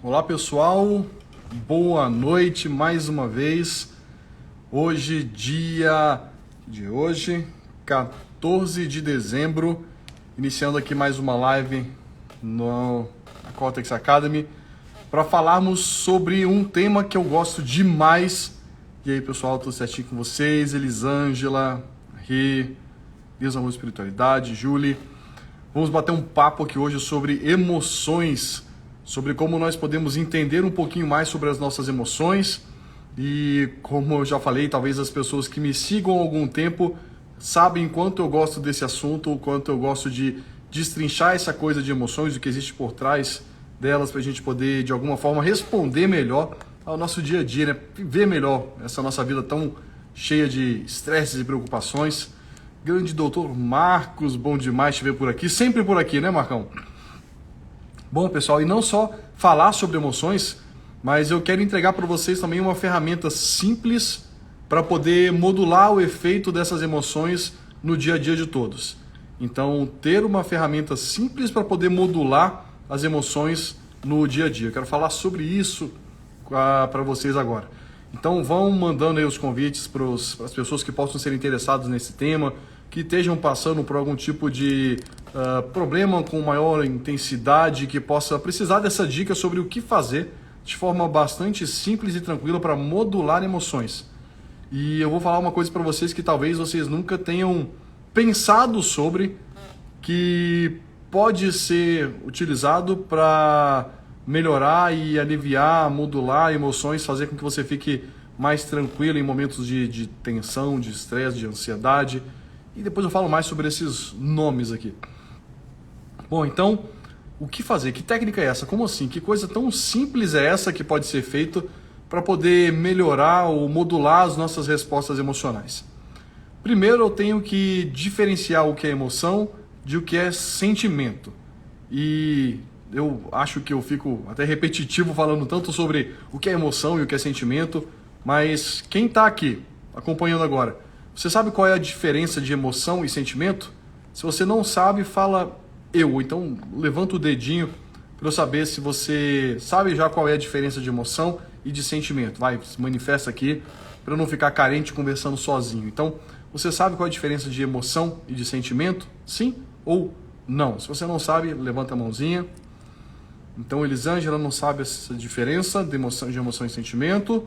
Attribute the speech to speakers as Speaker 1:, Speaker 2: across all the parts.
Speaker 1: Olá pessoal, boa noite mais uma vez. Hoje, hoje, 14 de dezembro, iniciando aqui mais uma live na Cortex Academy para falarmos sobre um tema que eu gosto demais. E aí pessoal, tudo certinho com vocês? Elisângela, Rê, Deus, Amor e Espiritualidade, Julie. Vamos bater um papo aqui hoje sobre emoções, sobre como nós podemos entender um pouquinho mais sobre as nossas emoções. E como eu já falei, talvez as pessoas que me sigam há algum tempo sabem quanto eu gosto desse assunto, o quanto eu gosto de destrinchar essa coisa de emoções, o que existe por trás delas, para a gente poder, de alguma forma, responder melhor ao nosso dia a dia, né? Viver melhor essa nossa vida tão cheia de estresses e preocupações. Grande doutor Marcos, bom demais te ver por aqui, sempre por aqui, né, Marcão? Bom, pessoal, e não só falar sobre emoções, mas eu quero entregar para vocês também uma ferramenta simples para poder modular o efeito dessas emoções no dia a dia de todos. Então, ter uma ferramenta simples para poder modular as emoções no dia a dia. Eu quero falar sobre isso para vocês agora. Então, vão mandando aí os convites para as pessoas que possam ser interessadas nesse tema, que estejam passando por algum tipo de problema com maior intensidade, que possa precisar dessa dica sobre o que fazer de forma bastante simples e tranquila para modular emoções. E eu vou falar uma coisa para vocês que talvez vocês nunca tenham pensado sobre, que pode ser utilizado para melhorar e aliviar, modular emoções, fazer com que você fique mais tranquilo em momentos de tensão, de estresse, de ansiedade. E depois eu falo mais sobre esses nomes aqui. Bom, então, o que fazer? Que técnica é essa? Como assim? Que coisa tão simples é essa que pode ser feita para poder melhorar ou modular as nossas respostas emocionais? Primeiro, eu tenho que diferenciar o que é emoção de o que é sentimento. E eu acho que eu fico até repetitivo falando tanto sobre o que é emoção e o que é sentimento, mas quem está aqui acompanhando agora, você sabe qual é a diferença de emoção e sentimento? Se você não sabe, fala eu. Então, levanta o dedinho para eu saber se você sabe já qual é a diferença de emoção e de sentimento. Vai, se manifesta aqui para eu não ficar carente conversando sozinho. Então, você sabe qual é a diferença de emoção e de sentimento? Sim ou não? Se você não sabe, levanta a mãozinha. Então, Elisângela não sabe essa diferença de emoção e sentimento.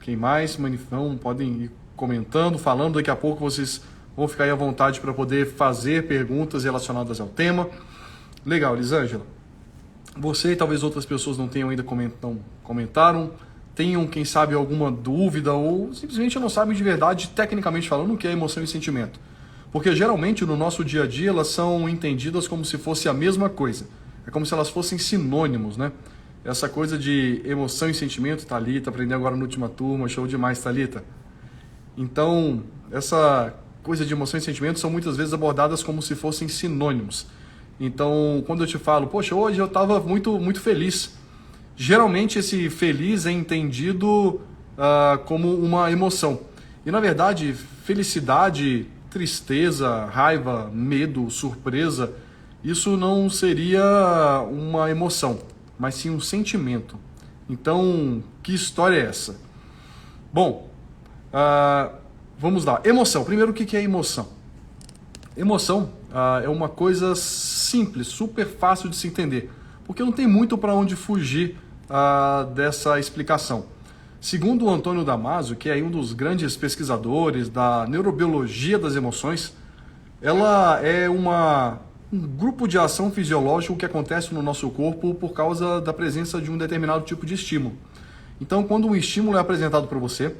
Speaker 1: Quem mais? Não, podem ir comentando, falando. Daqui a pouco vocês vão ficar aí à vontade para poder fazer perguntas relacionadas ao tema. Legal, Elisângela. Você e talvez outras pessoas não tenham ainda comentaram, tenham, quem sabe, alguma dúvida ou simplesmente não sabem de verdade, tecnicamente falando, o que é emoção e sentimento. Porque geralmente no nosso dia a dia elas são entendidas como se fosse a mesma coisa. É como se elas fossem sinônimos, né? Essa coisa de emoção e sentimento, Thalita, aprendi agora na última turma, show demais, Thalita. Então, essa coisa de emoção e sentimento são muitas vezes abordadas como se fossem sinônimos. Então, quando eu te falo, poxa, hoje eu estava muito feliz. Geralmente esse feliz é entendido como uma emoção. E na verdade, felicidade, tristeza, raiva, medo, surpresa, isso não seria uma emoção, mas sim um sentimento. Então, que história é essa? Bom, vamos lá. Emoção. Primeiro, o que é emoção? Emoção é uma coisa simples, super fácil de se entender, porque não tem muito para onde fugir dessa explicação. Segundo o Antônio Damasio, que é um dos grandes pesquisadores da neurobiologia das emoções, ela é um grupo de ação fisiológico que acontece no nosso corpo por causa da presença de um determinado tipo de estímulo. Então, quando um estímulo é apresentado para você,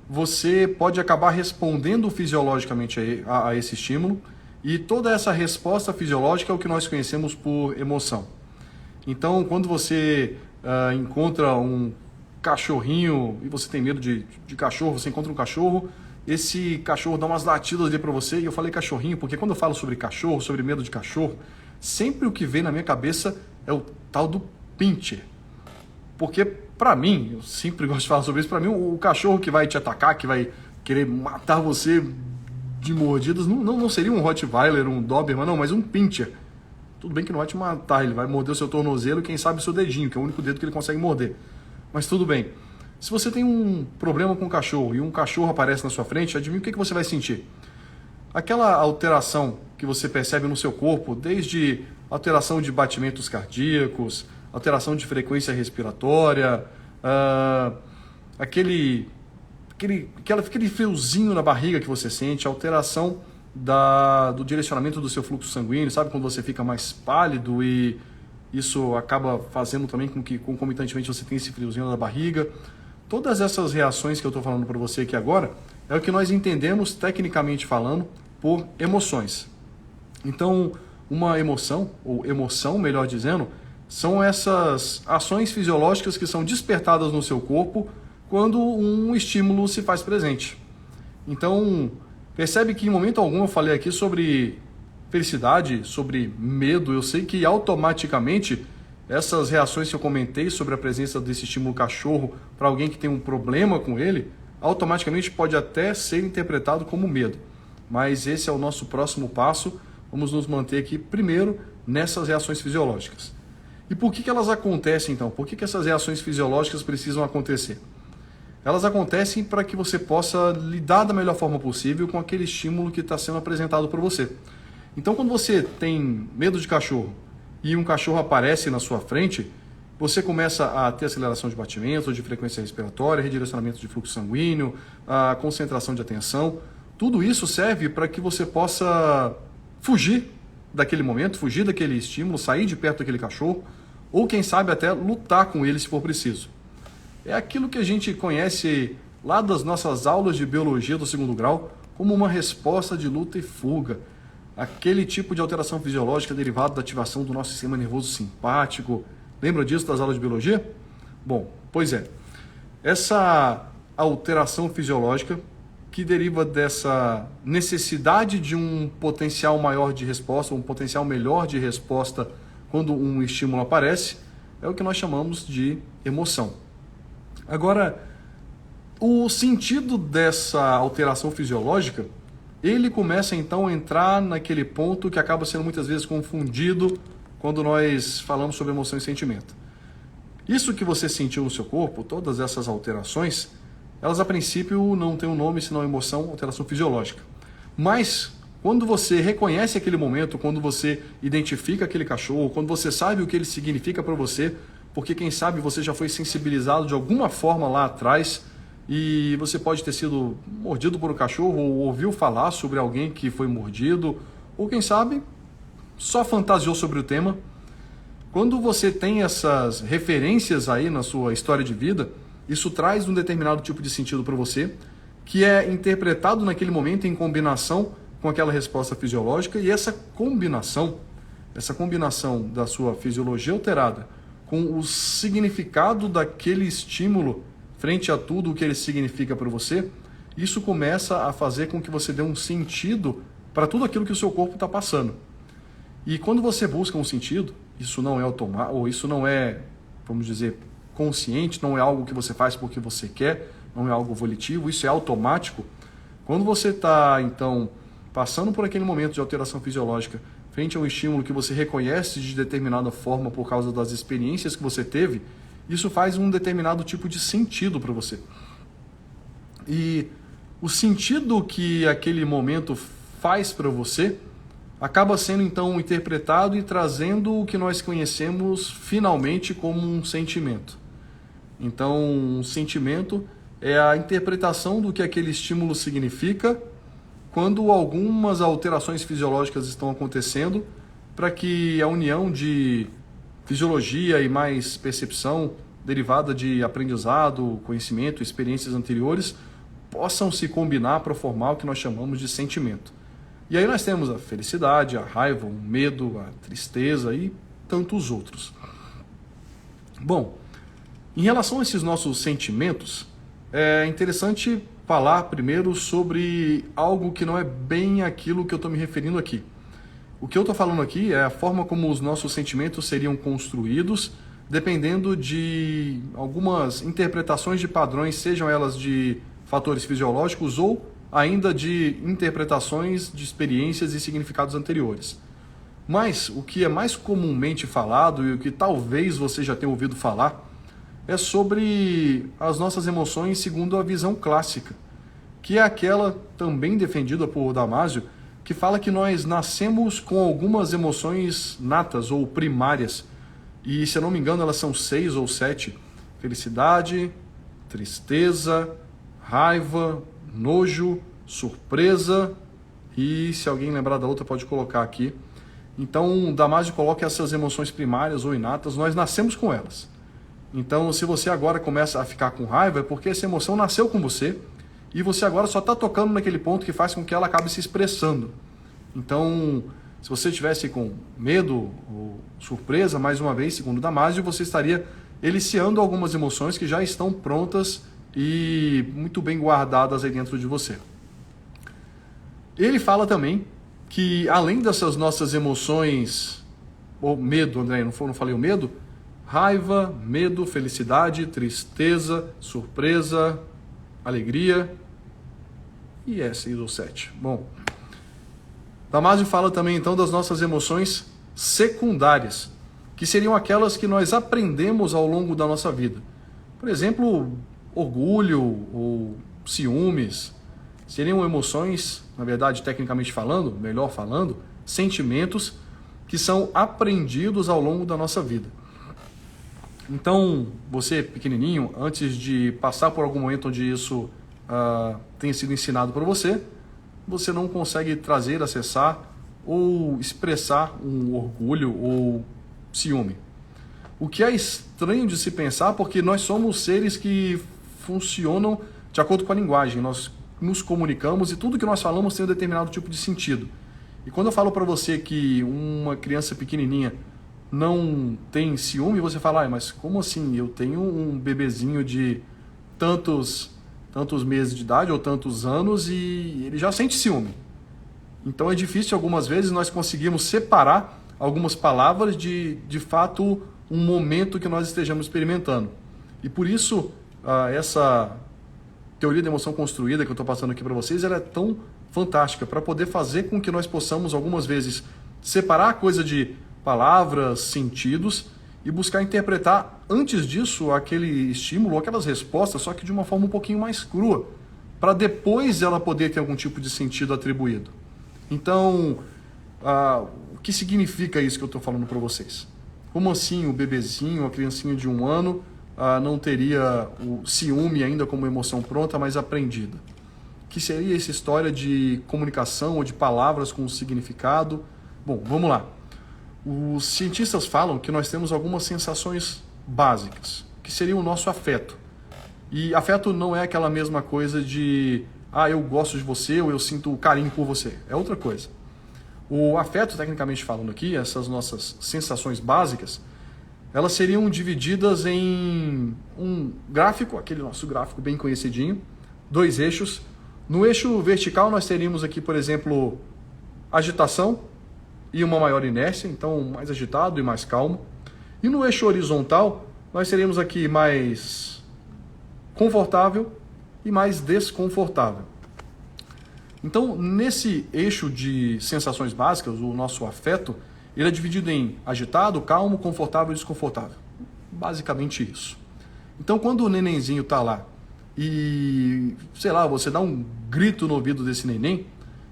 Speaker 1: você pode acabar respondendo fisiologicamente a esse estímulo, e toda essa resposta fisiológica é o que nós conhecemos por emoção. Então, quando você encontra um cachorrinho e você tem medo de cachorro, você encontra um cachorro, esse cachorro dá umas latidas ali para você, e eu falei cachorrinho porque quando eu falo sobre cachorro, sobre medo de cachorro, sempre o que vem na minha cabeça é o tal do pincher. Porque para mim, eu sempre gosto de falar sobre isso, para mim o cachorro que vai te atacar, que vai querer matar você de mordidas, não seria um Rottweiler, um Doberman, não, mas um pincher. Tudo bem que não vai te matar, ele vai morder o seu tornozelo e quem sabe o seu dedinho, que é o único dedo que ele consegue morder. Mas tudo bem. Se você tem um problema com o cachorro e um cachorro aparece na sua frente, adivinha o que você vai sentir? Aquela alteração que você percebe no seu corpo, desde alteração de batimentos cardíacos, alteração de frequência respiratória, aquele friozinho na barriga que você sente, alteração do direcionamento do seu fluxo sanguíneo, sabe quando você fica mais pálido e isso acaba fazendo também com que concomitantemente você tenha esse friozinho na barriga. Todas essas reações que eu estou falando para você aqui agora é o que nós entendemos, tecnicamente falando, por emoções. Então, uma emoção, ou emoção, melhor dizendo, são essas ações fisiológicas que são despertadas no seu corpo quando um estímulo se faz presente. Então, percebe que em momento algum eu falei aqui sobre felicidade, sobre medo. Eu sei que automaticamente essas reações que eu comentei sobre a presença desse estímulo cachorro para alguém que tem um problema com ele, automaticamente pode até ser interpretado como medo. Mas esse é o nosso próximo passo. Vamos nos manter aqui primeiro nessas reações fisiológicas. E por que elas acontecem então? Por que essas reações fisiológicas precisam acontecer? Elas acontecem para que você possa lidar da melhor forma possível com aquele estímulo que está sendo apresentado por você. Então, quando você tem medo de cachorro e um cachorro aparece na sua frente, você começa a ter aceleração de batimento, de frequência respiratória, redirecionamento de fluxo sanguíneo, a concentração de atenção. Tudo isso serve para que você possa fugir daquele momento, fugir daquele estímulo, sair de perto daquele cachorro, ou quem sabe até lutar com ele se for preciso. É aquilo que a gente conhece lá das nossas aulas de biologia do 2º grau como uma resposta de luta e fuga. Aquele tipo de alteração fisiológica derivada da ativação do nosso sistema nervoso simpático. Lembra disso das aulas de biologia? Bom, pois é. Essa alteração fisiológica que deriva dessa necessidade de um potencial maior de resposta, um potencial melhor de resposta quando um estímulo aparece, é o que nós chamamos de emoção. Agora, o sentido dessa alteração fisiológica, ele começa então a entrar naquele ponto que acaba sendo muitas vezes confundido quando nós falamos sobre emoção e sentimento. Isso que você sentiu no seu corpo, todas essas alterações, elas a princípio não têm um nome senão emoção, alteração fisiológica. Mas quando você reconhece aquele momento, quando você identifica aquele cachorro, quando você sabe o que ele significa para você, porque quem sabe você já foi sensibilizado de alguma forma lá atrás e você pode ter sido mordido por um cachorro ou ouviu falar sobre alguém que foi mordido, ou quem sabe só fantasiou sobre o tema. Quando você tem essas referências aí na sua história de vida, isso traz um determinado tipo de sentido para você, que é interpretado naquele momento em combinação com aquela resposta fisiológica, e essa combinação da sua fisiologia alterada com o significado daquele estímulo frente a tudo o que ele significa para você, isso começa a fazer com que você dê um sentido para tudo aquilo que o seu corpo está passando. E quando você busca um sentido, isso não é automático, ou isso não é, vamos dizer, consciente, não é algo que você faz porque você quer, não é algo volitivo, isso é automático. Quando você está, então, passando por aquele momento de alteração fisiológica, frente a um estímulo que você reconhece de determinada forma por causa das experiências que você teve, isso faz um determinado tipo de sentido para você. E o sentido que aquele momento faz para você acaba sendo então interpretado e trazendo o que nós conhecemos finalmente como um sentimento. Então, um sentimento é a interpretação do que aquele estímulo significa quando algumas alterações fisiológicas estão acontecendo para que a união de fisiologia e mais percepção derivada de aprendizado, conhecimento, experiências anteriores possam se combinar para formar o que nós chamamos de sentimento. E aí nós temos a felicidade, a raiva, o medo, a tristeza e tantos outros. Bom, em relação a esses nossos sentimentos, é interessante falar primeiro sobre algo que não é bem aquilo que eu estou me referindo aqui. O que eu estou falando aqui é a forma como os nossos sentimentos seriam construídos, dependendo de algumas interpretações de padrões, sejam elas de fatores fisiológicos ou ainda de interpretações de experiências e significados anteriores. Mas o que é mais comumente falado e o que talvez você já tenha ouvido falar é sobre as nossas emoções segundo a visão clássica, que é aquela também defendida por Damásio, que fala que nós nascemos com algumas emoções natas ou primárias. E, se eu não me engano, elas são 6 ou 7. Felicidade, tristeza, raiva, nojo, surpresa e, se alguém lembrar da outra, pode colocar aqui. Então, Damásio coloca essas emoções primárias ou inatas, nós nascemos com elas. Então, se você agora começa a ficar com raiva, é porque essa emoção nasceu com você e você agora só está tocando naquele ponto que faz com que ela acabe se expressando. Então, se você estivesse com medo ou surpresa, mais uma vez, segundo Damásio, você estaria eliciando algumas emoções que já estão prontas e muito bem guardadas aí dentro de você. Ele fala também que, além dessas nossas emoções, ou medo, André, não falei o medo? Raiva, medo, felicidade, tristeza, surpresa, alegria e 6 ou 7. Bom, Damásio fala também então das nossas emoções secundárias, que seriam aquelas que nós aprendemos ao longo da nossa vida. Por exemplo, orgulho ou ciúmes, seriam emoções, na verdade, tecnicamente falando, melhor falando, sentimentos que são aprendidos ao longo da nossa vida. Então, você pequenininho, antes de passar por algum momento onde isso tenha sido ensinado para você, você não consegue trazer, acessar ou expressar um orgulho ou ciúme. O que é estranho de se pensar, porque nós somos seres que funcionam de acordo com a linguagem, nós nos comunicamos e tudo que nós falamos tem um determinado tipo de sentido. E quando eu falo para você que uma criança pequenininha não tem ciúme, você fala, mas como assim? Eu tenho um bebezinho de tantos meses de idade ou tantos anos e ele já sente ciúme. Então é difícil algumas vezes nós conseguirmos separar algumas palavras de fato um momento que nós estejamos experimentando. E por isso essa teoria da emoção construída que eu estou passando aqui para vocês, ela é tão fantástica para poder fazer com que nós possamos algumas vezes separar a coisa de palavras, sentidos e buscar interpretar antes disso aquele estímulo, aquelas respostas, só que de uma forma um pouquinho mais crua, para depois ela poder ter algum tipo de sentido atribuído. Então, o que significa isso que eu estou falando para vocês? Como assim o bebezinho, a criancinha de 1 ano, não teria o ciúme ainda como emoção pronta, mas aprendida? Que seria essa história de comunicação ou de palavras com significado? Bom, vamos lá. Os cientistas falam que nós temos algumas sensações básicas, que seria o nosso afeto. E afeto não é aquela mesma coisa de eu gosto de você ou eu sinto carinho por você. É outra coisa. O afeto, tecnicamente falando aqui, essas nossas sensações básicas, elas seriam divididas em um gráfico, aquele nosso gráfico bem conhecidinho, 2 eixos. No eixo vertical nós teríamos aqui, por exemplo, agitação e uma maior inércia, então mais agitado e mais calmo. E no eixo horizontal, nós teríamos aqui mais confortável e mais desconfortável. Então, nesse eixo de sensações básicas, o nosso afeto, ele é dividido em agitado, calmo, confortável e desconfortável. Basicamente isso. Então, quando o nenenzinho está lá e, sei lá, você dá um grito no ouvido desse neném,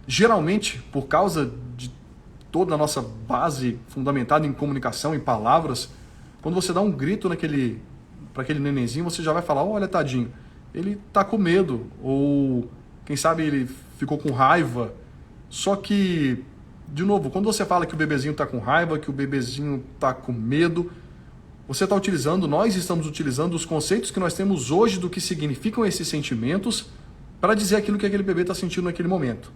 Speaker 1: geralmente, por causa de toda a nossa base fundamentada em comunicação, em palavras, quando você dá um grito para aquele nenenzinho, você já vai falar, olha, tadinho, ele tá com medo, ou quem sabe ele ficou com raiva. Só que, de novo, quando você fala que o bebezinho tá com raiva, que o bebezinho tá com medo, nós estamos utilizando os conceitos que nós temos hoje do que significam esses sentimentos para dizer aquilo que aquele bebê está sentindo naquele momento.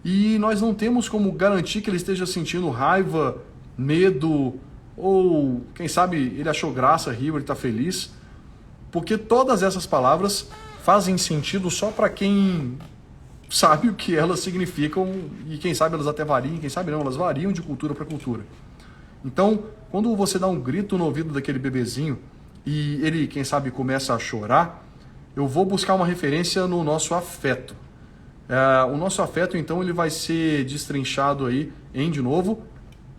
Speaker 1: E nós não temos como garantir que ele esteja sentindo raiva, medo, ou quem sabe ele achou graça, riu, ele está feliz, porque todas essas palavras fazem sentido só para quem sabe o que elas significam e quem sabe elas até variam, quem sabe não, elas variam de cultura para cultura. Então, quando você dá um grito no ouvido daquele bebezinho e ele, quem sabe, começa a chorar, eu vou buscar uma referência no nosso afeto. O nosso afeto, então, ele vai ser destrinchado aí em, de novo,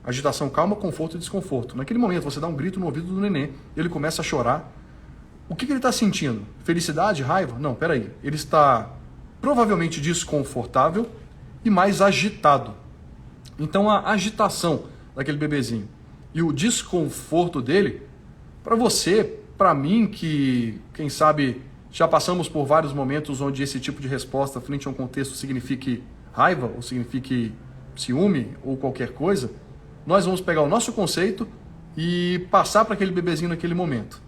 Speaker 1: Agitação, calma, conforto e desconforto. Naquele momento você dá um grito no ouvido do neném, ele começa a chorar. O que ele está sentindo? Felicidade? Raiva? Não, peraí. Ele está provavelmente desconfortável e mais agitado. Então a agitação daquele bebezinho e o desconforto dele, para você, para mim, que quem sabe já passamos por vários momentos onde esse tipo de resposta frente a um contexto signifique raiva ou signifique ciúme ou qualquer coisa, nós vamos pegar o nosso conceito e passar para aquele bebezinho naquele momento.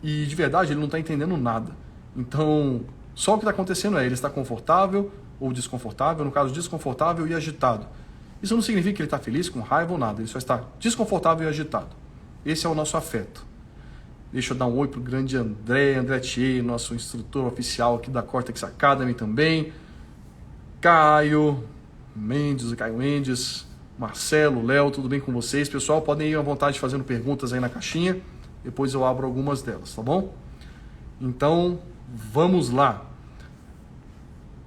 Speaker 1: E de verdade ele não está entendendo nada. Então só o que está acontecendo é ele está confortável ou desconfortável, no caso desconfortável e agitado. Isso não significa que ele está feliz, com raiva ou nada, ele só está desconfortável e agitado. Esse é o nosso afeto. Deixa eu dar um oi para o grande André Thier, nosso instrutor oficial aqui da Cortex Academy também. Caio Mendes, Marcelo, Léo, tudo bem com vocês? Pessoal, podem ir à vontade fazendo perguntas aí na caixinha, depois eu abro algumas delas, tá bom? Então, vamos lá.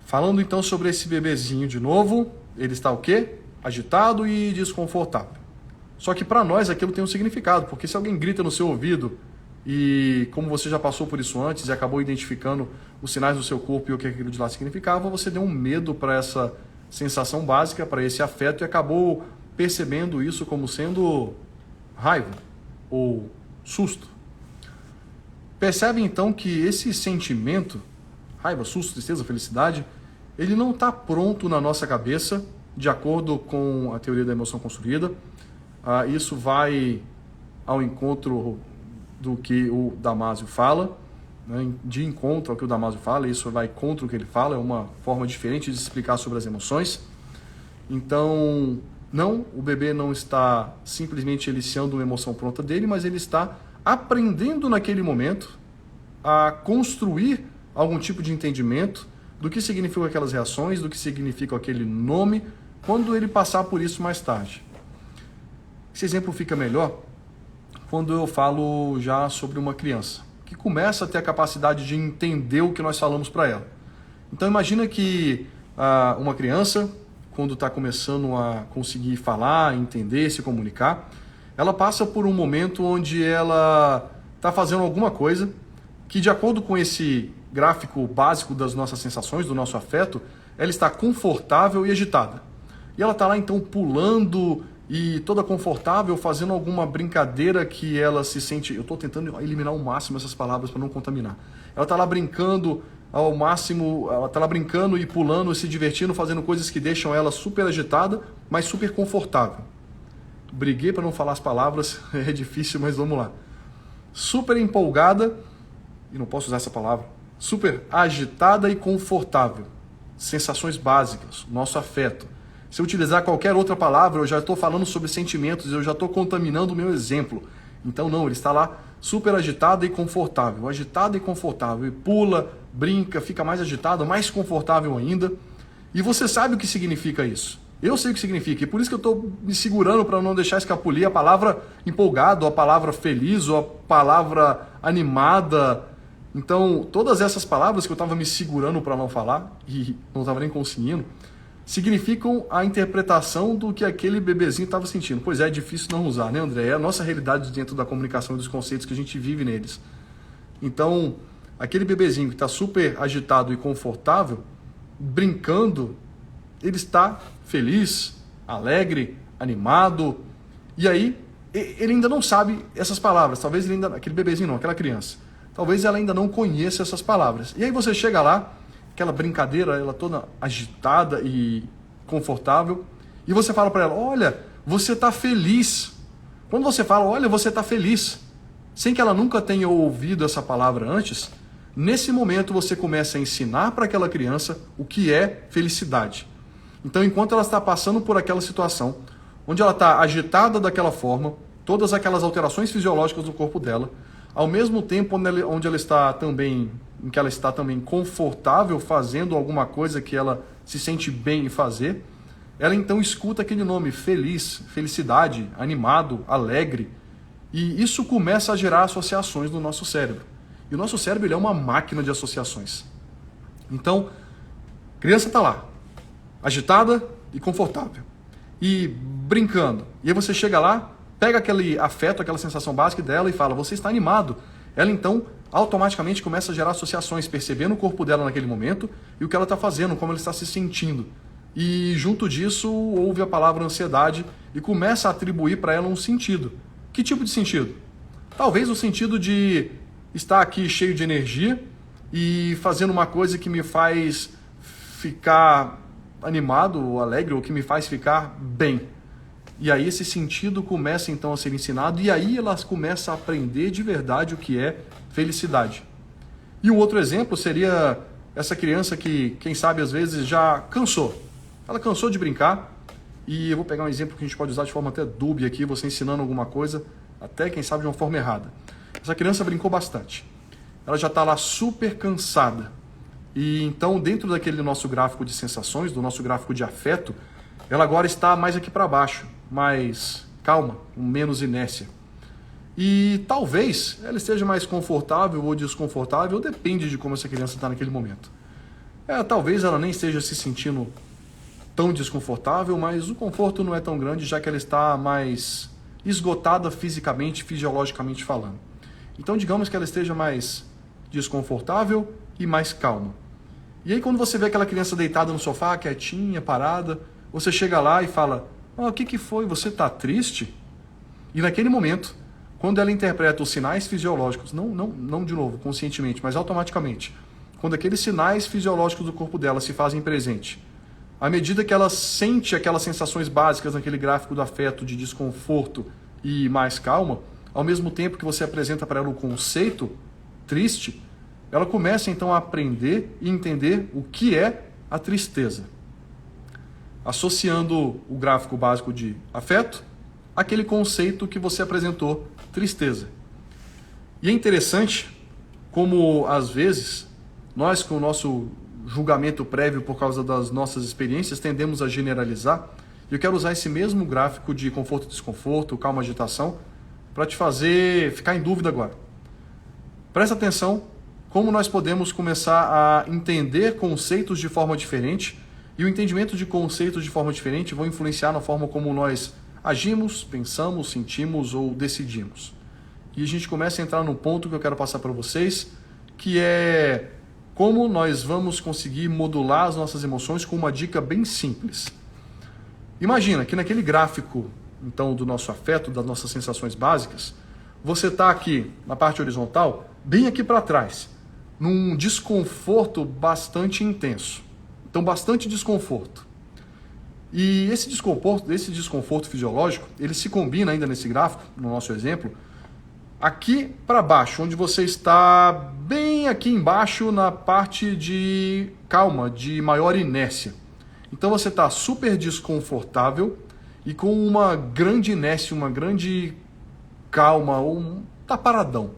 Speaker 1: Falando então sobre esse bebezinho de novo, ele está o quê? Agitado e desconfortável. Só que para nós aquilo tem um significado, porque se alguém grita no seu ouvido e como você já passou por isso antes e acabou identificando os sinais do seu corpo e o que aquilo de lá significava, você deu um medo para essa sensação básica, para esse afeto e acabou percebendo isso como sendo raiva ou susto. Percebe então que esse sentimento, raiva, susto, tristeza, felicidade, ele não está pronto na nossa cabeça de acordo com a teoria da emoção construída. Isso vai ao encontro do que o Damasio fala, né? De encontro ao que o Damasio fala, isso vai contra o que ele fala, é uma forma diferente de explicar sobre as emoções. Então, não, o bebê não está simplesmente eliciando uma emoção pronta dele, mas ele está aprendendo naquele momento a construir algum tipo de entendimento do que significam aquelas reações, do que significa aquele nome, quando ele passar por isso mais tarde. Esse exemplo fica melhor quando eu falo já sobre uma criança, que começa a ter a capacidade de entender o que nós falamos para ela. Então imagina que uma criança, quando está começando a conseguir falar, entender, se comunicar, ela passa por um momento onde ela está fazendo alguma coisa que, de acordo com esse gráfico básico das nossas sensações, do nosso afeto, ela está confortável e agitada. E ela está lá então pulando e toda confortável, fazendo alguma brincadeira que ela se sente... Eu estou tentando eliminar ao máximo essas palavras para não contaminar. Ela está lá brincando ao máximo, ela está lá brincando e pulando, se divertindo, fazendo coisas que deixam ela super agitada, mas super confortável. Briguei para não falar as palavras, é difícil, mas vamos lá. Super empolgada, e não posso usar essa palavra, super agitada e confortável. Sensações básicas, nosso afeto. Se eu utilizar qualquer outra palavra, eu já estou falando sobre sentimentos, eu já estou contaminando o meu exemplo. Então não, ele está lá super agitado e confortável. Agitado e confortável. E pula, brinca, fica mais agitado, mais confortável ainda. E você sabe o que significa isso. Eu sei o que significa. E por isso que eu estou me segurando para não deixar escapulir a palavra empolgado, a palavra feliz, ou a palavra animada. Então, todas essas palavras que eu estava me segurando para não falar, e não estava nem conseguindo, significam a interpretação do que aquele bebezinho estava sentindo. Pois é difícil não usar, né, André? É a nossa realidade dentro da comunicação e dos conceitos que a gente vive neles. Então, aquele bebezinho que está super agitado e confortável, brincando, ele está feliz, alegre, animado, e aí ele ainda não sabe essas palavras. Talvez ele ainda, aquele bebezinho não, aquela criança, talvez ela ainda não conheça essas palavras. E aí você chega lá, aquela brincadeira, ela toda agitada e confortável, e você fala para ela, olha, você está feliz. Quando você fala, olha, você está feliz, sem que ela nunca tenha ouvido essa palavra antes, nesse momento você começa a ensinar para aquela criança o que é felicidade. Então, enquanto ela está passando por aquela situação, onde ela está agitada daquela forma, todas aquelas alterações fisiológicas do corpo dela, ao mesmo tempo onde ela está também, em que ela está também confortável fazendo alguma coisa que ela se sente bem em fazer, ela então escuta aquele nome, feliz, felicidade, animado, alegre, e isso começa a gerar associações no nosso cérebro. E o nosso cérebro ele é uma máquina de associações. Então, a criança está lá, agitada e confortável. e brincando. E aí você chega lá, pega aquele afeto, aquela sensação básica dela e fala, você está animado. Ela então automaticamente começa a gerar associações, percebendo o corpo dela naquele momento e o que ela está fazendo, como ela está se sentindo. E junto disso ouve a palavra ansiedade e começa a atribuir para ela um sentido. Que tipo de sentido? Talvez o sentido de estar aqui cheio de energia e fazendo uma coisa que me faz ficar animado ou alegre, ou que me faz ficar bem. E aí esse sentido começa então a ser ensinado e aí elas começam a aprender de verdade o que é felicidade. E um outro exemplo seria essa criança que, quem sabe, às vezes já cansou. Ela cansou de brincar e eu vou pegar um exemplo que a gente pode usar de forma até dúbia aqui, você ensinando alguma coisa, até quem sabe de uma forma errada. Essa criança brincou bastante. Ela já está lá super cansada. E então, dentro daquele nosso gráfico de sensações, do nosso gráfico de afeto, ela agora está mais aqui para baixo, mais calma, com menos inércia. E talvez ela esteja mais confortável ou desconfortável, depende de como essa criança está naquele momento. Talvez ela nem esteja se sentindo tão desconfortável, mas o conforto não é tão grande, já que ela está mais esgotada fisicamente, fisiologicamente falando. Então, digamos que ela esteja mais desconfortável e mais calma. E aí, quando você vê aquela criança deitada no sofá, quietinha, parada, você chega lá e fala, o que foi? Você está triste? E naquele momento, quando ela interpreta os sinais fisiológicos, não de novo, conscientemente, mas automaticamente, quando aqueles sinais fisiológicos do corpo dela se fazem presente, à medida que ela sente aquelas sensações básicas naquele gráfico do afeto, de desconforto e mais calma, ao mesmo tempo que você apresenta para ela o conceito triste, ela começa então a aprender e entender o que é a tristeza. Associando o gráfico básico de afeto àquele conceito que você apresentou, tristeza. E é interessante como, às vezes, nós com o nosso julgamento prévio por causa das nossas experiências tendemos a generalizar. E eu quero usar esse mesmo gráfico de conforto e desconforto, calma e agitação, para te fazer ficar em dúvida agora. Presta atenção como nós podemos começar a entender conceitos de forma diferente, e o entendimento de conceitos de forma diferente vão influenciar na forma como nós agimos, pensamos, sentimos ou decidimos. E a gente começa a entrar no ponto que eu quero passar para vocês, que é como nós vamos conseguir modular as nossas emoções com uma dica bem simples. Imagina que naquele gráfico então do nosso afeto, das nossas sensações básicas, você está aqui na parte horizontal, bem aqui para trás, num desconforto bastante intenso. Então, bastante desconforto. E esse desconforto fisiológico, ele se combina ainda nesse gráfico, no nosso exemplo, aqui para baixo, onde você está bem aqui embaixo na parte de calma, de maior inércia. Então você está super desconfortável e com uma grande inércia, uma grande calma, ou tá paradão.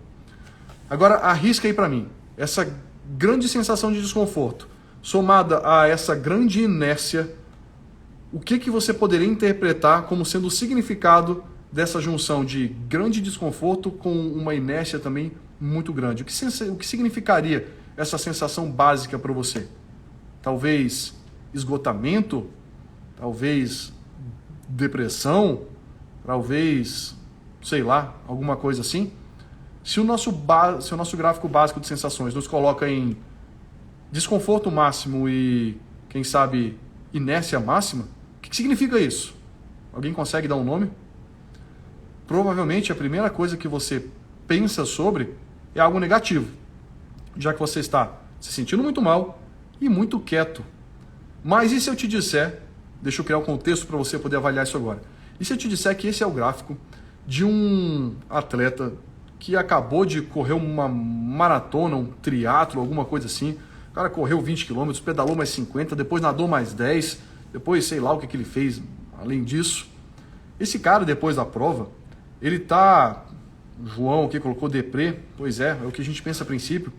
Speaker 1: Agora arrisca aí para mim, essa grande sensação de desconforto, somada a essa grande inércia, o que você poderia interpretar como sendo o significado dessa junção de grande desconforto com uma inércia também muito grande? O que significaria essa sensação básica para você? Talvez esgotamento? Talvez depressão? Talvez, sei lá, alguma coisa assim? Se o nosso gráfico básico de sensações nos coloca em desconforto máximo e, quem sabe, inércia máxima, o que significa isso? Alguém consegue dar um nome? Provavelmente a primeira coisa que você pensa sobre é algo negativo, já que você está se sentindo muito mal e muito quieto. Mas e se eu te disser, deixa eu criar um contexto para você poder avaliar isso agora, e se eu te disser que esse é o gráfico de um atleta que acabou de correr uma maratona, um triatlo, alguma coisa assim, o cara correu 20 km, pedalou mais 50, depois nadou mais 10, depois sei lá o que ele fez além disso. Esse cara, depois da prova, ele tá... João aqui colocou deprê, pois é o que a gente pensa a princípio.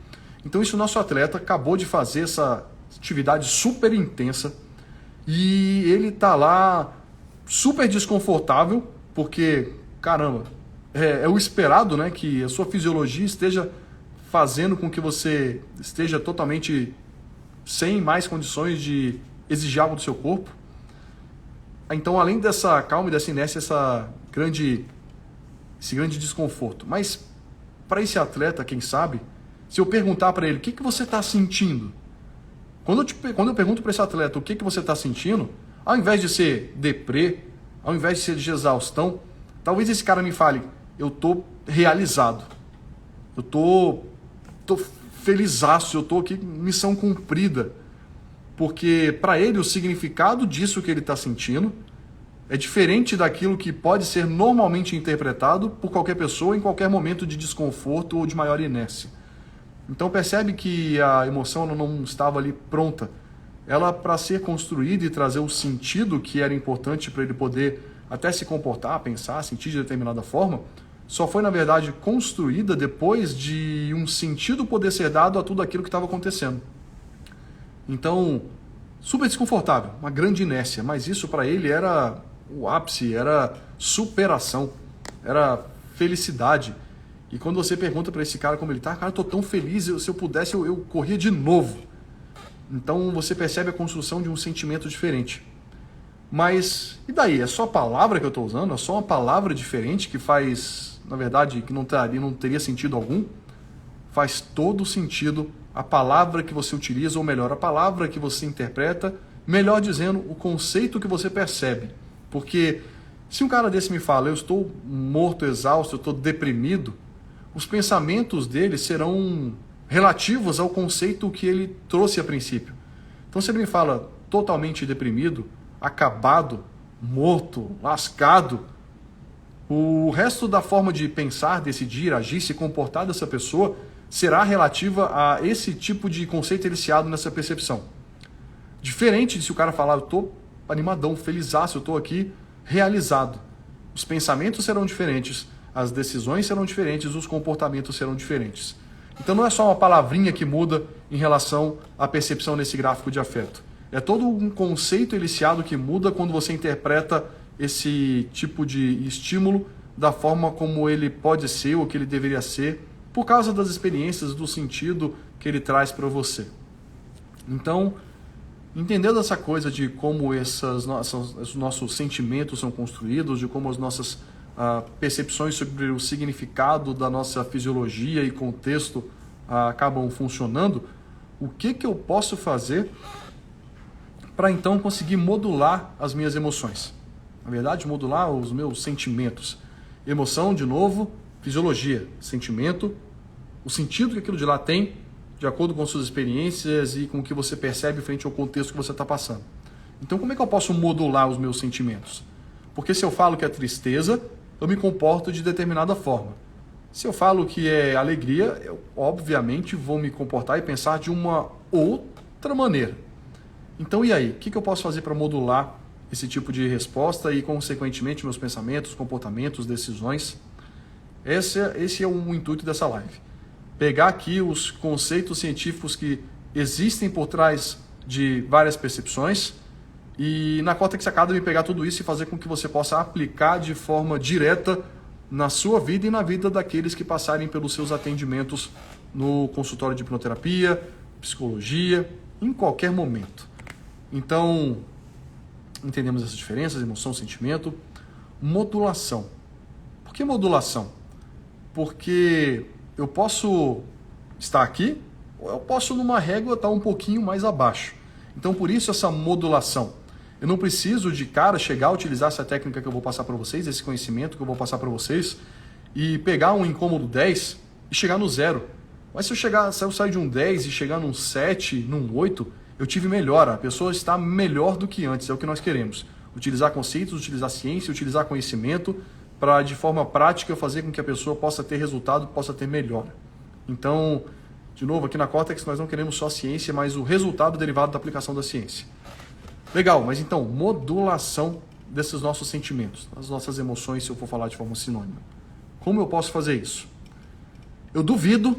Speaker 1: Então isso, o nosso atleta acabou de fazer essa atividade super intensa e ele tá lá super desconfortável, porque, caramba, é o esperado, né, que a sua fisiologia esteja fazendo com que você esteja totalmente sem mais condições de exigir algo do seu corpo. Então, além dessa calma e dessa inércia, esse grande desconforto. Mas, para esse atleta, quem sabe, se eu perguntar para ele, o que você está sentindo? Quando eu pergunto para esse atleta o que você está sentindo, ao invés de ser deprê, ao invés de ser de exaustão, talvez esse cara me fale, eu estou realizado, eu estou felizaço, eu estou aqui, missão cumprida. Porque para ele o significado disso que ele está sentindo é diferente daquilo que pode ser normalmente interpretado por qualquer pessoa em qualquer momento de desconforto ou de maior inércia. Então percebe que a emoção não estava ali pronta. Ela, para ser construída e trazer o sentido que era importante para ele poder até se comportar, pensar, sentir de determinada forma, só foi, na verdade, construída depois de um sentido poder ser dado a tudo aquilo que estava acontecendo. Então, super desconfortável, uma grande inércia, mas isso para ele era o ápice, era superação, era felicidade. E quando você pergunta para esse cara como ele tá, cara, eu tô tão feliz, se eu pudesse eu corria de novo. Então você percebe a construção de um sentimento diferente. Mas, e daí? É só a palavra que eu estou usando? É só uma palavra diferente que faz, na verdade, que não teria sentido algum? Faz todo sentido a palavra que você utiliza, ou melhor, a palavra que você interpreta, melhor dizendo, o conceito que você percebe. Porque se um cara desse me fala, eu estou morto, exausto, eu estou deprimido, os pensamentos dele serão relativos ao conceito que ele trouxe a princípio. Então se ele me fala totalmente deprimido, acabado, morto, lascado, o resto da forma de pensar, decidir, agir, se comportar dessa pessoa será relativa a esse tipo de conceito iniciado nessa percepção. Diferente de se o cara falar, eu estou animadão, felizaço, eu estou aqui realizado. Os pensamentos serão diferentes, as decisões serão diferentes, os comportamentos serão diferentes. Então não é só uma palavrinha que muda em relação à percepção nesse gráfico de afeto. É todo um conceito iniciado que muda quando você interpreta esse tipo de estímulo da forma como ele pode ser ou que ele deveria ser, por causa das experiências, do sentido que ele traz para você. Então, entendendo essa coisa de como os nossos sentimentos são construídos, de como as nossas percepções sobre o significado da nossa fisiologia e contexto acabam funcionando, o que eu posso fazer para então conseguir modular as minhas emoções? Na verdade, modular os meus sentimentos. Emoção, de novo, fisiologia, sentimento, o sentido que aquilo de lá tem, de acordo com suas experiências e com o que você percebe frente ao contexto que você está passando. Então, como é que eu posso modular os meus sentimentos? Porque se eu falo que é tristeza, eu me comporto de determinada forma. Se eu falo que é alegria, eu obviamente vou me comportar e pensar de uma outra maneira. Então, e aí? O que eu posso fazer para modular esse tipo de resposta e, consequentemente, meus pensamentos, comportamentos, decisões? Esse é o intuito dessa live. Pegar aqui os conceitos científicos que existem por trás de várias percepções e na Cortex Academy pegar tudo isso e fazer com que você possa aplicar de forma direta na sua vida e na vida daqueles que passarem pelos seus atendimentos no consultório de hipnoterapia, psicologia, em qualquer momento. Então, entendemos essas diferenças, emoção, sentimento. Modulação. Por que modulação? Porque eu posso estar aqui ou eu posso numa régua estar um pouquinho mais abaixo. Então, por isso essa modulação. Eu não preciso de cara chegar a utilizar essa técnica que eu vou passar para vocês, esse conhecimento que eu vou passar para vocês, e pegar um incômodo 10 e chegar no 0. Mas se eu sair de um 10 e chegar num 7, num 8, eu tive melhora. A pessoa está melhor do que antes, é o que nós queremos. Utilizar conceitos, utilizar ciência, utilizar conhecimento para, de forma prática, fazer com que a pessoa possa ter resultado, possa ter melhora. Então, de novo, aqui na Cortex nós não queremos só ciência, mas o resultado derivado da aplicação da ciência. Legal, mas então, modulação desses nossos sentimentos, das nossas emoções, se eu for falar de forma sinônima. Como eu posso fazer isso? Eu duvido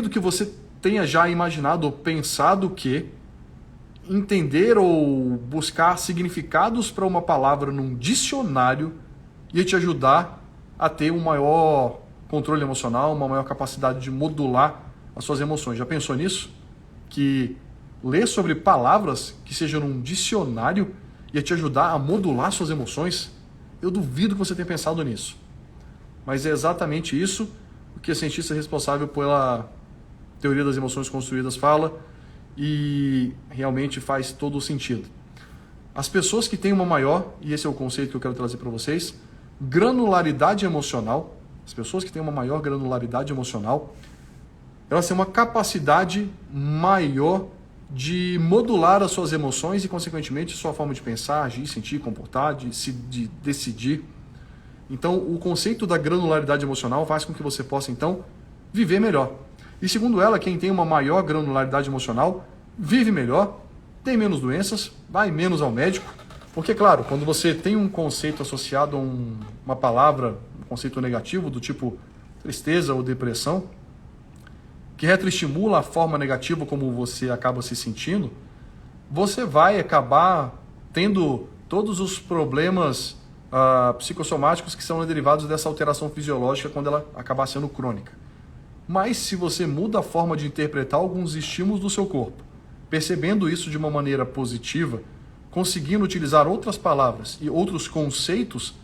Speaker 1: que você tenha já imaginado ou pensado que entender ou buscar significados para uma palavra num dicionário ia te ajudar a ter um maior controle emocional, uma maior capacidade de modular as suas emoções. Já pensou nisso? Que ler sobre palavras que sejam num dicionário ia te ajudar a modular suas emoções, eu duvido que você tenha pensado nisso. Mas é exatamente isso o que a cientista responsável pela teoria das emoções construídas fala, e realmente faz todo o sentido. As pessoas que têm uma maior, e esse é o conceito que eu quero trazer para vocês, granularidade emocional, as pessoas que têm uma maior granularidade emocional, elas têm uma capacidade maior de modular as suas emoções e, consequentemente, sua forma de pensar, agir, sentir, comportar, de decidir. Então, o conceito da granularidade emocional faz com que você possa, então, viver melhor. E, segundo ela, quem tem uma maior granularidade emocional vive melhor, tem menos doenças, vai menos ao médico. Porque, claro, quando você tem um conceito associado a uma palavra, um conceito negativo do tipo tristeza ou depressão, que retroestimula a forma negativa como você acaba se sentindo, você vai acabar tendo todos os problemas psicossomáticos que são derivados dessa alteração fisiológica quando ela acabar sendo crônica. Mas se você muda a forma de interpretar alguns estímulos do seu corpo, percebendo isso de uma maneira positiva, conseguindo utilizar outras palavras e outros conceitos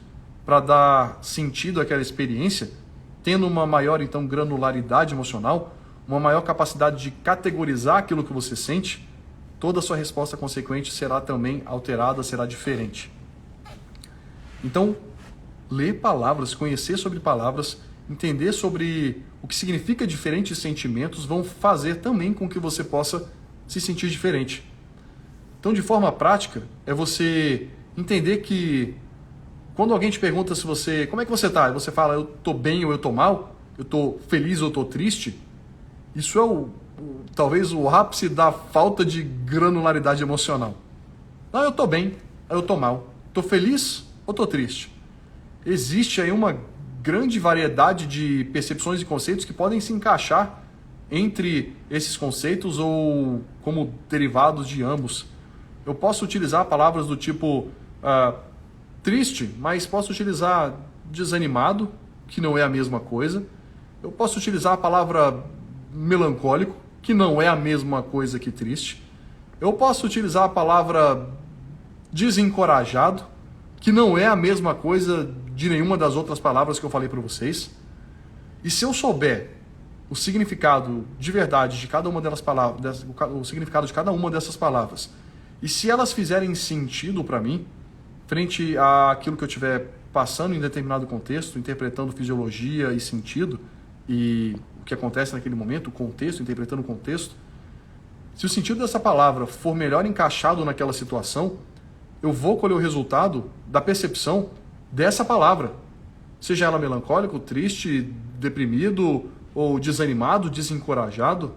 Speaker 1: para dar sentido àquela experiência, tendo uma maior, então, granularidade emocional, uma maior capacidade de categorizar aquilo que você sente, toda a sua resposta consequente será também alterada, será diferente. Então, ler palavras, conhecer sobre palavras, entender sobre o que significa diferentes sentimentos vão fazer também com que você possa se sentir diferente. Então, de forma prática, é você entender que quando alguém te pergunta se você, como é que você está? E você fala, eu estou bem ou eu estou mal, eu estou feliz ou eu estou triste, isso é talvez o ápice da falta de granularidade emocional. Não, eu estou bem, eu estou mal, estou feliz ou estou triste. Existe aí uma grande variedade de percepções e conceitos que podem se encaixar entre esses conceitos ou como derivados de ambos. Eu posso utilizar palavras do tipo triste, mas posso utilizar desanimado, que não é a mesma coisa. Eu posso utilizar a palavra melancólico, que não é a mesma coisa que triste. Eu posso utilizar a palavra desencorajado, que não é a mesma coisa de nenhuma das outras palavras que eu falei para vocês. E se eu souber o significado de verdade de cada uma delas palavras, o significado de cada uma dessas palavras, e se elas fizerem sentido para mim, frente àquilo que eu estiver passando em determinado contexto, interpretando fisiologia e sentido, e o que acontece naquele momento, o contexto, interpretando o contexto, se o sentido dessa palavra for melhor encaixado naquela situação, eu vou colher o resultado da percepção dessa palavra, seja ela melancólico, triste, deprimido ou desanimado, desencorajado.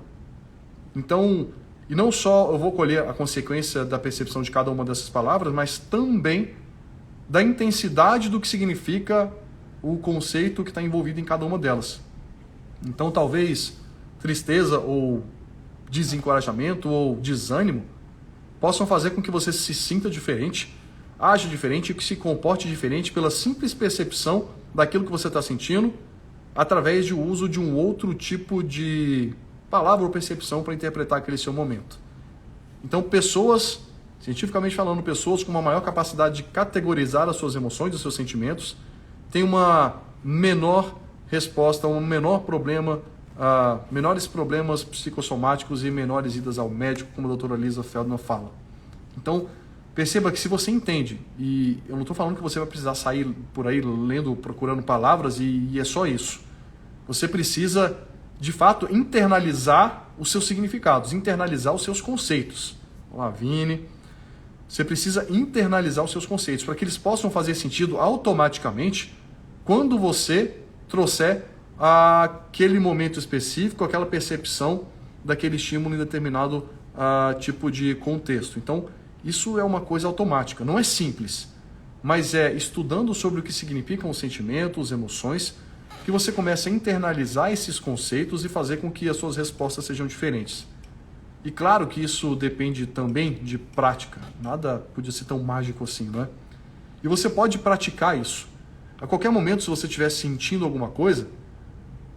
Speaker 1: Então, e não só eu vou colher a consequência da percepção de cada uma dessas palavras, mas também da intensidade do que significa o conceito que está envolvido em cada uma delas. Então, talvez tristeza ou desencorajamento ou desânimo possam fazer com que você se sinta diferente, age diferente e que se comporte diferente pela simples percepção daquilo que você está sentindo através do uso de um outro tipo de palavra ou percepção para interpretar aquele seu momento. Então, pessoas, cientificamente falando, pessoas com uma maior capacidade de categorizar as suas emoções, os seus sentimentos, têm uma menor resposta, um menor problema, menores problemas psicossomáticos e menores idas ao médico, como a doutora Lisa Feldman fala. Então, perceba que se você entende, e eu não estou falando que você vai precisar sair por aí lendo, procurando palavras e é só isso. Você precisa, de fato, internalizar os seus significados, internalizar os seus conceitos. Olá, Vini. Você precisa internalizar os seus conceitos para que eles possam fazer sentido automaticamente quando você trouxer aquele momento específico, aquela percepção daquele estímulo em determinado tipo de contexto. Então, isso é uma coisa automática, não é simples, mas é estudando sobre o que significam os sentimentos, emoções, que você começa a internalizar esses conceitos e fazer com que as suas respostas sejam diferentes. E claro que isso depende também de prática, nada podia ser tão mágico assim, não é? E você pode praticar isso. A qualquer momento, se você estiver sentindo alguma coisa,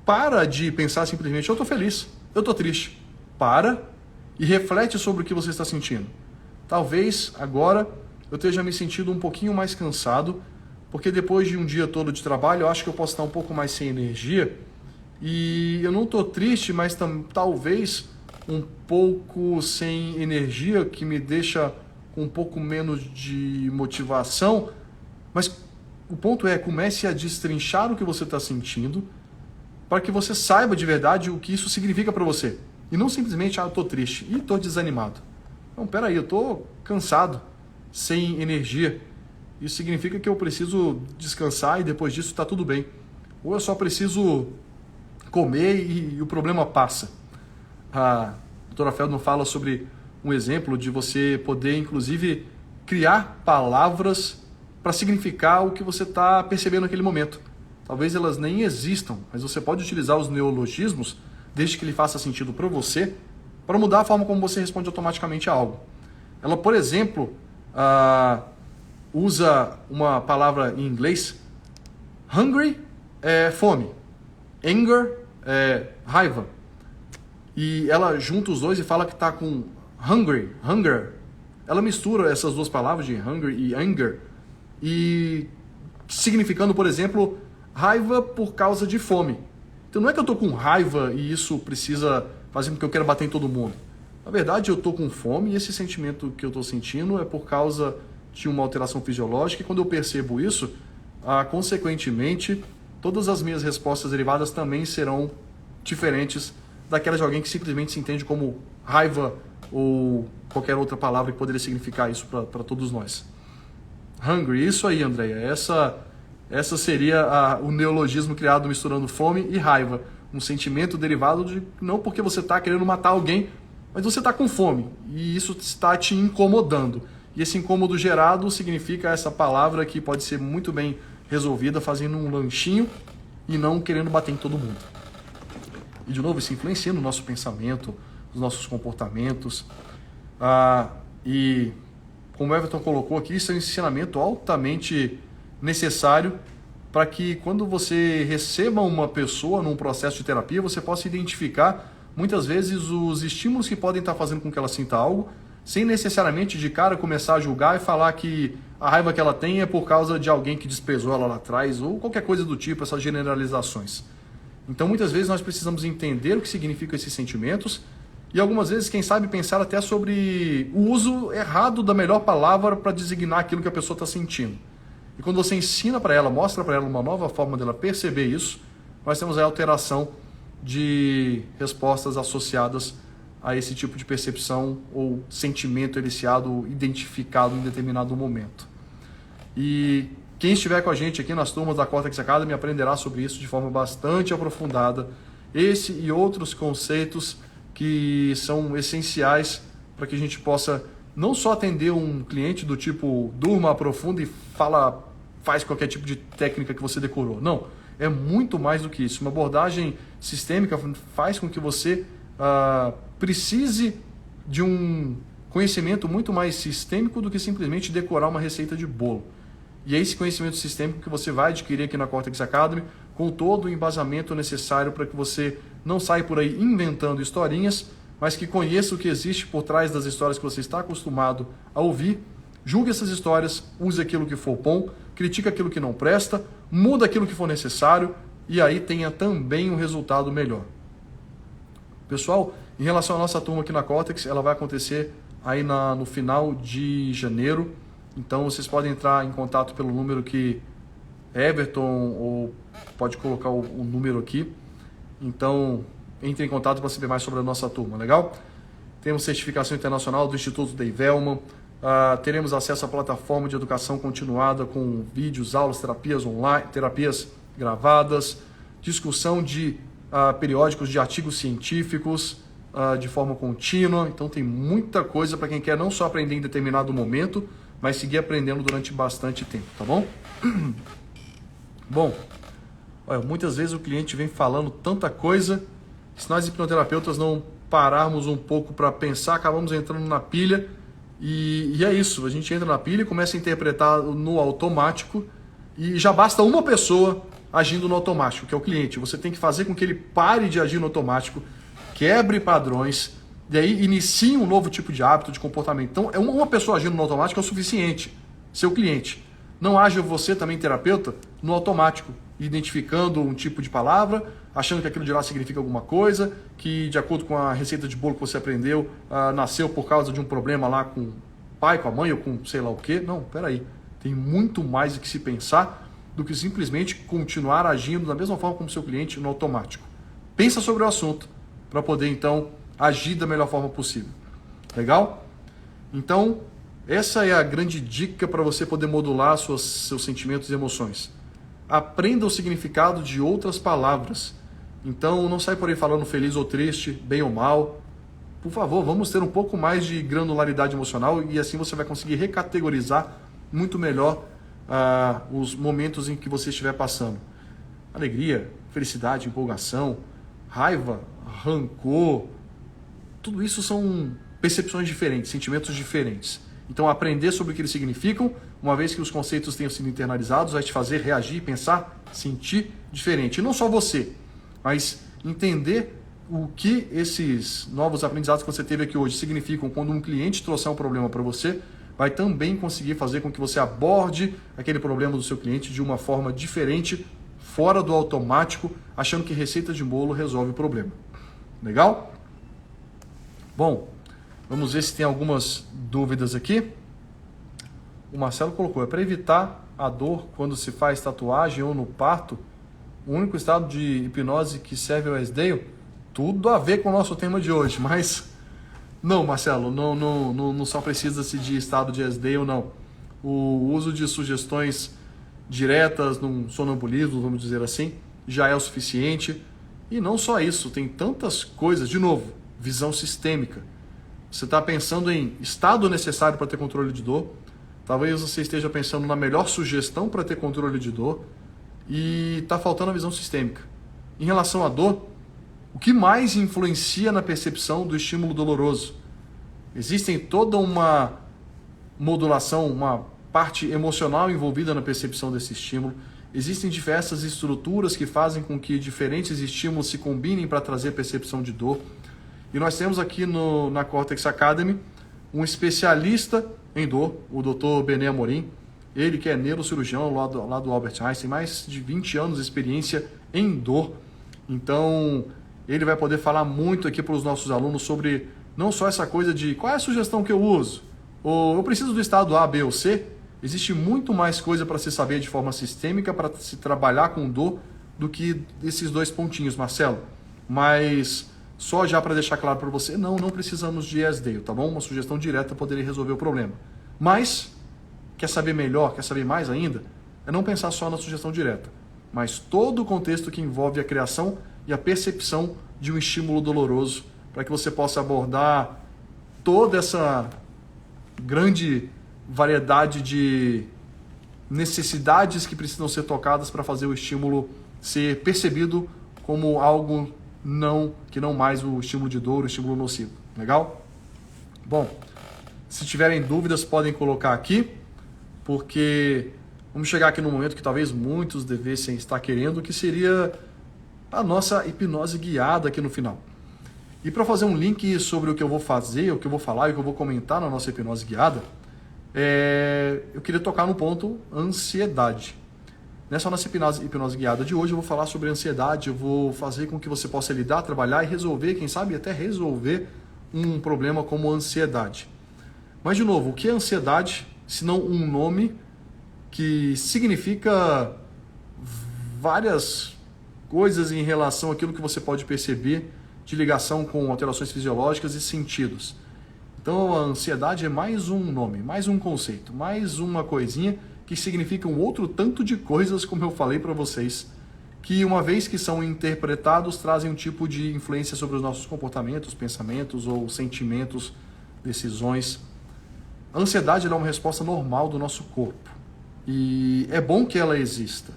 Speaker 1: para de pensar simplesmente, eu estou feliz, eu estou triste. Para e reflete sobre o que você está sentindo. Talvez agora eu esteja me sentindo um pouquinho mais cansado, porque depois de um dia todo de trabalho, eu acho que eu posso estar um pouco mais sem energia. E eu não estou triste, mas talvez um pouco sem energia, que me deixa com um pouco menos de motivação. Mas o ponto é, comece a destrinchar o que você está sentindo, para que você saiba de verdade o que isso significa para você. E não simplesmente, eu estou triste e estou desanimado. Não, peraí, eu estou cansado, sem energia. Isso significa que eu preciso descansar e depois disso está tudo bem. Ou eu só preciso comer e o problema passa. A doutora Feldman fala sobre um exemplo de você poder, inclusive, criar palavras para significar o que você está percebendo naquele momento. Talvez elas nem existam, mas você pode utilizar os neologismos, desde que ele faça sentido para você, para mudar a forma como você responde automaticamente a algo. Ela, por exemplo, usa uma palavra em inglês. Hungry é fome. Anger é raiva. E ela junta os dois e fala que está com hunger. Ela mistura essas duas palavras de hungry e anger, e significando, por exemplo, raiva por causa de fome. Então não é que eu estou com raiva e isso precisa fazer com que eu queira bater em todo mundo. Na verdade, eu estou com fome e esse sentimento que eu estou sentindo é por causa de uma alteração fisiológica, e quando eu percebo isso, consequentemente, todas as minhas respostas derivadas também serão diferentes daquelas de alguém que simplesmente se entende como raiva ou qualquer outra palavra que poderia significar isso para todos nós. Hungry, isso aí, Andréia. Essa seria o neologismo criado misturando fome e raiva. Um sentimento derivado de não porque você está querendo matar alguém, mas você está com fome e isso está te incomodando. E esse incômodo gerado significa essa palavra que pode ser muito bem resolvida fazendo um lanchinho e não querendo bater em todo mundo. E de novo, isso influencia no nosso pensamento, nos nossos comportamentos. E como o Everton colocou aqui, isso é um ensinamento altamente necessário para que quando você receba uma pessoa num processo de terapia, você possa identificar muitas vezes os estímulos que podem estar fazendo com que ela sinta algo, sem necessariamente de cara começar a julgar e falar que a raiva que ela tem é por causa de alguém que desprezou ela lá atrás, ou qualquer coisa do tipo, essas generalizações. Então muitas vezes nós precisamos entender o que significam esses sentimentos e algumas vezes, quem sabe, pensar até sobre o uso errado da melhor palavra para designar aquilo que a pessoa está sentindo. E quando você ensina para ela, mostra para ela uma nova forma dela perceber isso, nós temos a alteração de respostas associadas a esse tipo de percepção ou sentimento iniciado, identificado em determinado momento. E quem estiver com a gente aqui nas turmas da Cortex Academy aprenderá sobre isso de forma bastante aprofundada. Esse e outros conceitos que são essenciais para que a gente possa não só atender um cliente do tipo durma, aprofunda e faz qualquer tipo de técnica que você decorou. Não, é muito mais do que isso. Uma abordagem sistêmica faz com que você precise de um conhecimento muito mais sistêmico do que simplesmente decorar uma receita de bolo. E é esse conhecimento sistêmico que você vai adquirir aqui na Cortex Academy, com todo o embasamento necessário para que você não saia por aí inventando historinhas, mas que conheça o que existe por trás das histórias que você está acostumado a ouvir, julgue essas histórias, use aquilo que for bom, critique aquilo que não presta, muda aquilo que for necessário e aí tenha também um resultado melhor. Pessoal, em relação à nossa turma aqui na Cortex, ela vai acontecer aí no final de janeiro. Então vocês podem entrar em contato pelo número que Everton, ou pode colocar o número aqui. Então entre em contato para saber mais sobre a nossa turma, legal? Temos certificação internacional do Instituto Dei Velman. Teremos acesso à plataforma de educação continuada com vídeos, aulas, terapias online, terapias gravadas, discussão de periódicos de artigos científicos de forma contínua. Então tem muita coisa para quem quer não só aprender em determinado momento, mas seguir aprendendo durante bastante tempo, tá bom? Bom, olha, muitas vezes o cliente vem falando tanta coisa que se nós hipnoterapeutas não pararmos um pouco para pensar, acabamos entrando na pilha e é isso, a gente entra na pilha e começa a interpretar no automático e já basta uma pessoa agindo no automático, que é o cliente. Você tem que fazer com que ele pare de agir no automático, quebre padrões E aí inicie um novo tipo de hábito, de comportamento. Então, uma pessoa agindo no automático é o suficiente, seu cliente. Não haja você também, terapeuta, no automático, identificando um tipo de palavra, achando que aquilo de lá significa alguma coisa, que de acordo com a receita de bolo que você aprendeu, nasceu por causa de um problema lá com o pai, com a mãe ou com sei lá o quê. Não, peraí. Tem muito mais o que se pensar do que simplesmente continuar agindo da mesma forma como seu cliente no automático. Pensa sobre o assunto para poder, então, agir da melhor forma possível. Legal? Então, essa é a grande dica para você poder modular seus sentimentos e emoções. Aprenda o significado de outras palavras. Então, não sai por aí falando feliz ou triste, bem ou mal. Por favor, vamos ter um pouco mais de granularidade emocional e assim você vai conseguir recategorizar muito melhor os momentos em que você estiver passando. Alegria, felicidade, empolgação, raiva, rancor, tudo isso são percepções diferentes, sentimentos diferentes. Então, aprender sobre o que eles significam, uma vez que os conceitos tenham sido internalizados, vai te fazer reagir, pensar, sentir diferente. E não só você, mas entender o que esses novos aprendizados que você teve aqui hoje significam quando um cliente trouxer um problema para você, vai também conseguir fazer com que você aborde aquele problema do seu cliente de uma forma diferente, fora do automático, achando que receita de bolo resolve o problema. Legal? Bom, vamos ver se tem algumas dúvidas aqui. O Marcelo colocou, é para evitar a dor quando se faz tatuagem ou no parto, o único estado de hipnose que serve ao Esdeio? Tudo a ver com o nosso tema de hoje, mas não, Marcelo, não só precisa-se de estado de Esdeio, não. O uso de sugestões diretas num sonambulismo, vamos dizer assim, já é o suficiente. E não só isso, tem tantas coisas, de novo, visão sistêmica. Você está pensando em estado necessário para ter controle de dor, talvez você esteja pensando na melhor sugestão para ter controle de dor e está faltando a visão sistêmica. Em relação à dor, o que mais influencia na percepção do estímulo doloroso? Existem toda uma modulação, uma parte emocional envolvida na percepção desse estímulo. Existem diversas estruturas que fazem com que diferentes estímulos se combinem para trazer percepção de dor. E nós temos aqui na Cortex Academy um especialista em dor, o Dr. Bené Amorim. Ele que é neurocirurgião lá do Albert Einstein, mais de 20 anos de experiência em dor. Então, ele vai poder falar muito aqui para os nossos alunos sobre não só essa coisa de qual é a sugestão que eu uso, ou eu preciso do estado A, B ou C. Existe muito mais coisa para se saber de forma sistêmica, para se trabalhar com dor, do que esses dois pontinhos, Marcelo. Mas só já para deixar claro para você, não precisamos de ESD, tá bom? Uma sugestão direta poderia resolver o problema. Mas, quer saber melhor, quer saber mais ainda? É não pensar só na sugestão direta, mas todo o contexto que envolve a criação e a percepção de um estímulo doloroso, para que você possa abordar toda essa grande variedade de necessidades que precisam ser tocadas para fazer o estímulo ser percebido como algo que não mais o estímulo de dor, o estímulo nocivo. Legal? Bom, se tiverem dúvidas podem colocar aqui, porque vamos chegar aqui no momento que talvez muitos devessem estar querendo, que seria a nossa hipnose guiada aqui no final. E para fazer um link sobre o que eu vou fazer, o que eu vou falar e o que eu vou comentar na nossa hipnose guiada, eu queria tocar no ponto ansiedade. Nessa nossa hipnose guiada de hoje eu vou falar sobre ansiedade, eu vou fazer com que você possa lidar, trabalhar e resolver, quem sabe até resolver um problema como ansiedade. Mas de novo, o que é ansiedade, se não um nome que significa várias coisas em relação àquilo que você pode perceber de ligação com alterações fisiológicas e sentidos. Então a ansiedade é mais um nome, mais um conceito, mais uma coisinha que significa um outro tanto de coisas, como eu falei para vocês, que uma vez que são interpretados, trazem um tipo de influência sobre os nossos comportamentos, pensamentos ou sentimentos, decisões. A ansiedade é uma resposta normal do nosso corpo e é bom que ela exista.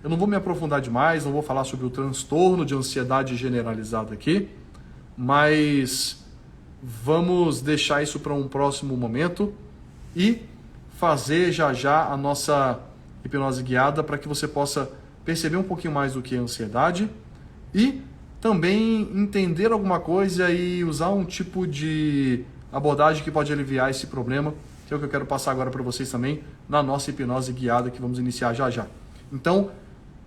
Speaker 1: Eu não vou me aprofundar demais, não vou falar sobre o transtorno de ansiedade generalizada aqui, mas vamos deixar isso para um próximo momento e fazer já a nossa hipnose guiada para que você possa perceber um pouquinho mais do que é ansiedade e também entender alguma coisa e usar um tipo de abordagem que pode aliviar esse problema, que é o que eu quero passar agora para vocês também na nossa hipnose guiada que vamos iniciar já já. Então,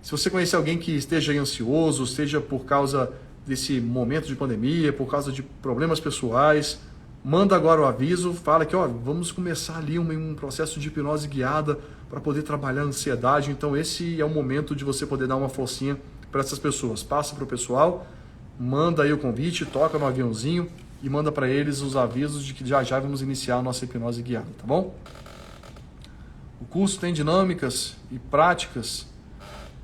Speaker 1: se você conhecer alguém que esteja ansioso, esteja por causa desse momento de pandemia, por causa de problemas pessoais, manda agora o aviso, fala que ó, vamos começar ali um processo de hipnose guiada para poder trabalhar a ansiedade. Então esse é o momento de você poder dar uma forcinha para essas pessoas. Passa para o pessoal, manda aí o convite, toca no aviãozinho e manda para eles os avisos de que já já vamos iniciar a nossa hipnose guiada, tá bom? O curso tem dinâmicas e práticas.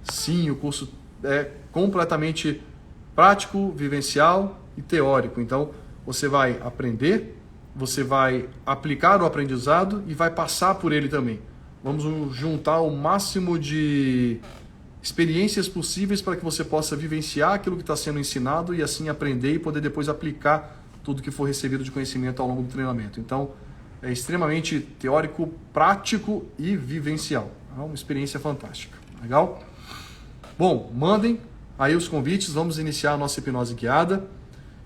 Speaker 1: Sim, o curso é completamente prático, vivencial e teórico. Então, você vai aprender, você vai aplicar o aprendizado e vai passar por ele também. Vamos juntar o máximo de experiências possíveis para que você possa vivenciar aquilo que está sendo ensinado e assim aprender e poder depois aplicar tudo que for recebido de conhecimento ao longo do treinamento. Então, é extremamente teórico, prático e vivencial. É uma experiência fantástica. Legal? Bom, mandem aí os convites, vamos iniciar a nossa hipnose guiada.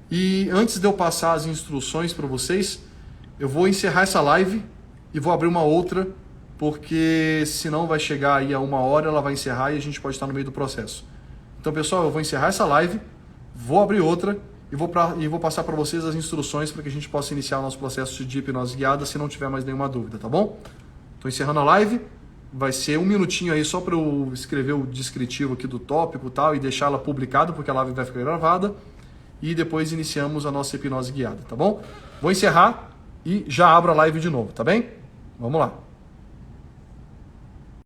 Speaker 1: E antes de eu passar as instruções para vocês, eu vou encerrar essa live e vou abrir uma outra, porque senão vai chegar aí a 1 hora, ela vai encerrar e a gente pode estar no meio do processo. Então, pessoal, eu vou encerrar essa live, vou abrir outra e vou passar para vocês as instruções para que a gente possa iniciar o nosso processo de hipnose guiada, se não tiver mais nenhuma dúvida, tá bom? Estou encerrando a live. Vai ser 1 minutinho aí só para eu escrever o descritivo aqui do tópico e tal e deixar ela publicada, porque a live vai ficar gravada. E depois iniciamos a nossa hipnose guiada, tá bom? Vou encerrar e já abro a live de novo, tá bem? Vamos lá.